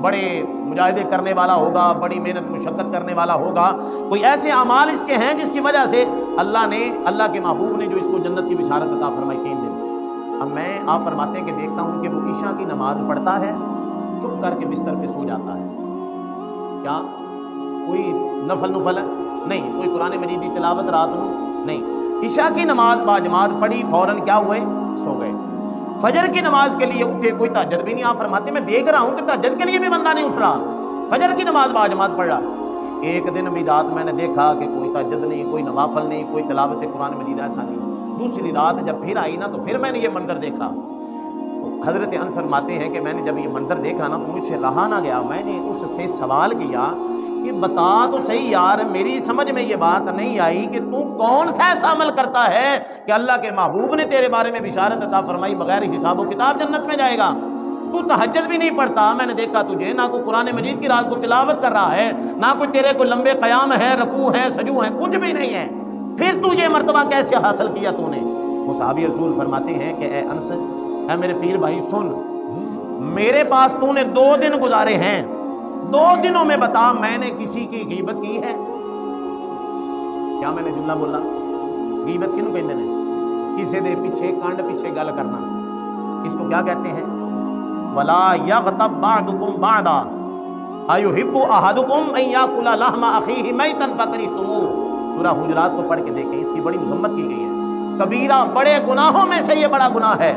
بڑے مجاہدے کرنے والا ہوگا، بڑی محنت مشقت کرنے والا ہوگا، کوئی ایسے اعمال اس کے ہیں جس کی وجہ سے اللہ کے محبوب نے جو اس کو جنت کی بشارت عطا فرمائی 3 دن۔ اب میں آپ فرماتے ہیں کہ دیکھتا ہوں کہ وہ عشاء کی نماز پڑھتا ہے، چپ کر کے بستر پہ سو جاتا ہے۔ کیا کوئی نفل نہیں، کوئی قرآن مجید کی تلاوت رات میں نہیں، عشاء کی نماز باجماعت پڑھی، فوراً کیا ہوئے؟ سو گئے۔ فجر کی نماز کے لیے اٹھے، کوئی تہجد بھی نہیں۔ آپ فرماتے میں دیکھ رہا ہوں کہ تہجد کے لیے بھی بندہ نہیں اٹھ رہا، فجر کی نماز باجماعت پڑھ رہا۔ ایک دن بھی رات میں نے دیکھا کہ کوئی تہجد نہیں، کوئی نوافل نہیں، کوئی تلاوت قرآن مجید ایسا نہیں۔ دوسری رات جب پھر آئی نا تو پھر میں نے یہ منظر دیکھا۔ تو حضرت انس فرماتے ہیں کہ میں نے جب یہ منظر دیکھا نا تو مجھ سے رہا نہ گیا، میں نے اس سے سوال کیا کہ بتا تو صحیح یار، میری سمجھ میں یہ بات نہیں آئی کہ تو کون سا ایسا عمل کرتا ہے کہ اللہ کے محبوب نے تیرے بارے میں بشارت عطا فرمائی بغیر حساب و کتاب جنت میں جائے گا۔ تو تہجد بھی نہیں پڑھتا، میں نے دیکھا تجھے نہ کوئی قرآن مجید کی رات کو تلاوت کر رہا ہے، نہ کوئی تیرے کو لمبے قیام ہے، رکوع ہے، سجو ہے، کچھ بھی نہیں ہے، پھر تو یہ مرتبہ کیسے حاصل کیا تو نے؟ وہ صحابی رسول فرماتے ہیں کہ اے انس، اے میرے پیر بھائی سن، میرے پاس تو نے 2 دن گزارے ہیں، 2 دنوں میں بتا میں نے کسی کی غیبت کی ہے؟ کیا میں نے جملہ بولا؟ غیبت کنوں کہندے نے؟ کسی دے پیچھے کانڈ پیچھے گل کرنا، اس کو کیا کہتے ہیں؟ وَلَا يَغْتَبْ بَعْضُكُمْ بَعْضًا أَيُحِبُّ أَحَدُكُمْ أَن يَأْكُلَ لَحْمَ أَخِيهِ مَيْتًا فَكَرِهْتُمُوهُ۔ سورہ حجرات کو پڑھ کے دیکھیں، اس کی بڑی مذمت کی گئی ہے، کبیرہ بڑے گناہوں میں سے یہ بڑا گناہ ہے۔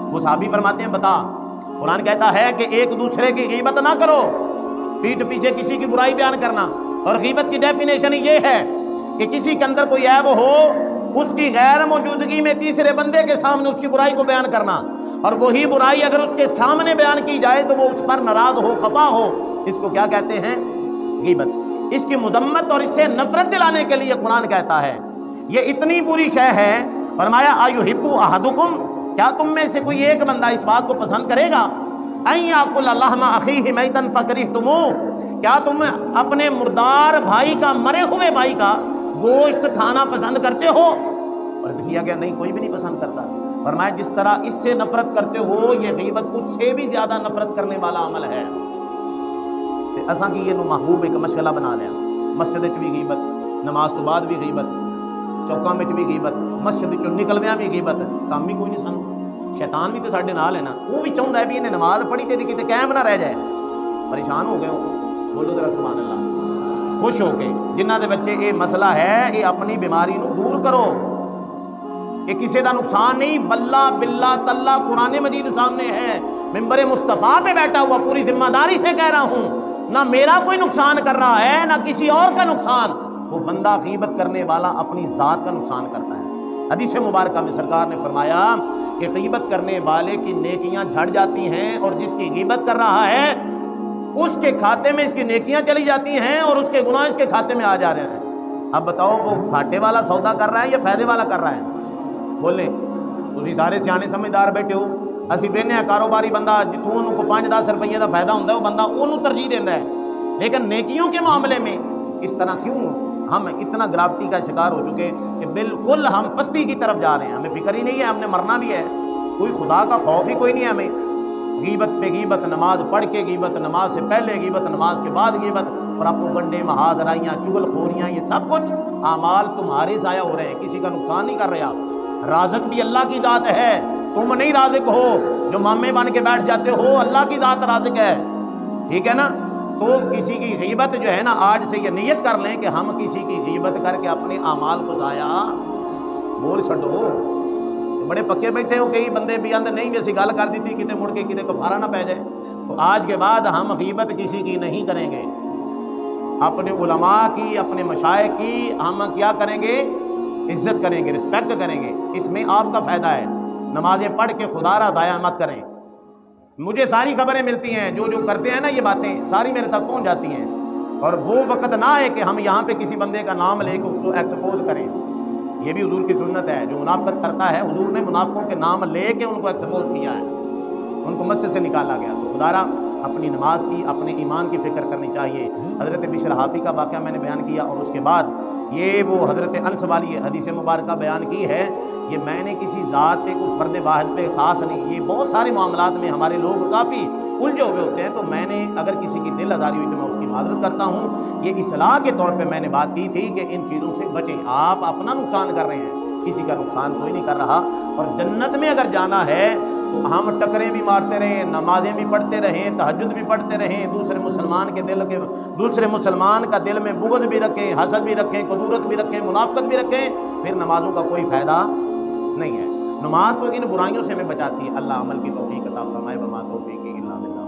وہ صحابی فرماتے ہیں بتا، قرآن کہتا ہے کہ ایک دوسرے کی غیبت نہ کرو، پیٹھ پیچھے کسی کی برائی بیان کرنا، اور غیبت کی ڈیفینیشن یہ ہے کہ کسی کے اندر کوئی عیب ہو، اس کی غیر موجودگی میں تیسرے بندے کے سامنے اس کی برائی کو بیان کرنا، اور وہی برائی اگر اس کے سامنے بیان کی جائے تو وہ اس پر ناراض ہو، خفا ہو، اس کو کیا کہتے ہیں؟ غیبت۔ اس کی مذمت اور اس سے نفرت دلانے کے لیے قرآن کہتا ہے یہ اتنی بری شے ہے، فرمایا ایحب احدکم، کیا تم میں سے کوئی ایک بندہ اس بات کو پسند کرے گا؟ ان یاکل لحم اخیہ میتا فکرہتموہ، کیا تم اپنے مردار بھائی کا، مرے ہوئے بھائی کا گوشت کھانا پسند کرتے ہو؟ عرض کیا گیا نہیں، کوئی بھی نہیں پسند کرتا۔ فرمایا جس طرح اس سے نفرت کرتے ہو، یہ غیبت اس سے بھی زیادہ نفرت کرنے والا عمل ہے۔ اساں کی یہ نو محبوب ایک مشغلہ بنا لیا، مسجد وچ بھی غیبت، نماز تو بعد بھی غیبت، چوکاں وچ بھی غیبت، مسجد چوں نکلدیاں بھی غیبت، کام بھی کوئی نہیں سانوں۔ شیطان بھی تے ساڈے نال ہے نا، وہ بھی چاہندا ہے بھی انہیں نماز پڑھی تے کتے قائم نہ رہ جائے۔ پریشان ہو گئے ہو، بولو ذرا سبحان اللہ، خوش ہو کے جنہ دے بچے یہ مسئلہ ہے، یہ اپنی بیماری نو دور کرو، یہ کسی دا نقصان نہیں، بلّہ بلّہ تلّہ قرآن مجید سامنے ہے، ممبر مصطفیٰ پہ بیٹھا ہوا، پوری ذمہ داری سے کہہ رہا ہوں، نہ میرا کوئی نقصان کر رہا ہے نہ کسی اور کا نقصان۔ وہ بندہ غیبت کرنے والا اپنی ذات کا نقصان کرتا ہے۔ حدیث مبارکہ میں سرکار نے فرمایا کہ غیبت کرنے والے کی نیکیاں جھڑ جاتی ہیں، اور جس کی غیبت کر رہا ہے اس کے کھاتے میں اس کی نیکیاں چلی جاتی ہیں، اور اس کے گناہ اس کے کھاتے میں آ جا رہے ہیں۔ اب بتاؤ وہ گھاٹے والا سودا کر رہا ہے یا فائدے والا کر رہا ہے؟ بولے تسی سارے سیانے سمجھدار بیٹھے ہو، اسی بہنے کاروباری بندہ جتوں انہوں کو 5-10 روپیے کا فائدہ ہوتا ہے وہ بندہ انہوں ترجیح دینا ہے، لیکن نیکیوں کے معاملے میں اس طرح کیوں ہم اتنا گراوٹی کا شکار ہو چکے کہ بالکل ہم پستی کی طرف جا رہے ہیں، ہمیں فکر ہی نہیں ہے، ہم نے مرنا بھی ہے، کوئی خدا کا خوف ہی کوئی نہیں ہے ہمیں۔ غیبت پہ غیبت، نماز پڑھ کے غیبت، نماز سے پہلے غیبت، نماز کے بعد غیبت، پراپوگنڈے، محاذرائیاں، چغل خوریاں، یہ سب کچھ اعمال تمہارے ضائع ہو رہے ہیں، کسی کا نقصان نہیں کر رہے آپ۔ رازق بھی اللہ کی ذات ہے، تم نہیں رازق ہو جو مامے بن کے بیٹھ جاتے ہو، اللہ کی ذات رازق ہے، ٹھیک ہے نا؟ تو کسی کی غیبت جو ہے نا، آج سے یہ نیت کر لیں کہ ہم کسی کی غیبت کر کے اپنے اعمال کو ضائع بول چھڈو۔ بڑے پکے بیٹھے ہو کئی بندے بھی اندر نہیں ویسی گل کر دیتی کتے مڑ کے کتے کفارہ نہ پہ جائے۔ تو آج کے بعد ہم غیبت کسی کی نہیں کریں گے، اپنے علماء کی، اپنے مشائخ کی ہم کیا کریں گے؟ عزت کریں گے، رسپیکٹ کریں گے، اس میں آپ کا فائدہ ہے۔ نمازیں پڑھ کے خدا را ضائع مت کریں۔ مجھے ساری خبریں ملتی ہیں، جو کرتے ہیں نا یہ باتیں ساری میرے تک پہنچ جاتی ہیں، اور وہ وقت نہ ہے کہ ہم یہاں پہ کسی بندے کا نام لے کے اس کو ایکسپوز کریں۔ یہ بھی حضور کی سنت ہے، جو منافقت کرتا ہے حضور نے منافقوں کے نام لے کے ان کو ایکسپوز کیا ہے، ان کو مسجد سے نکالا گیا۔ تو خدا را اپنی نماز کی، اپنے ایمان کی فکر کرنی چاہیے۔ حضرت بشر حافی کا واقعہ میں نے بیان کیا، اور اس کے بعد یہ وہ حضرت انس والی حدیث مبارکہ بیان کی ہے، یہ میں نے کسی ذات پہ، کوئی فرد واحد پہ خاص نہیں، یہ بہت سارے معاملات میں ہمارے لوگ کافی الجھے ہوئے ہوتے ہیں، تو میں نے اگر کسی کی دل آزاری ہوئی تو میں اس کی معذرت کرتا ہوں۔ یہ اصلاح کے طور پہ میں نے بات کی تھی کہ ان چیزوں سے بچیں، آپ اپنا نقصان کر رہے ہیں، کسی کا نقصان کوئی نہیں کر رہا۔ اور جنت میں اگر جانا ہے تو ہم ٹکریں بھی مارتے رہیں، نمازیں بھی پڑھتے رہیں، تہجد بھی پڑھتے رہیں، دوسرے مسلمان کا دل میں بغض بھی رکھیں، حسد بھی رکھیں، کدورت بھی رکھیں، منافقت بھی رکھیں، پھر نمازوں کا کوئی فائدہ نہیں ہے۔ نماز تو ان برائیوں سے ہمیں بچاتی ہے۔ اللہ عمل کی توفیق عطا فرمائے، وما توفیقی الا باللہ۔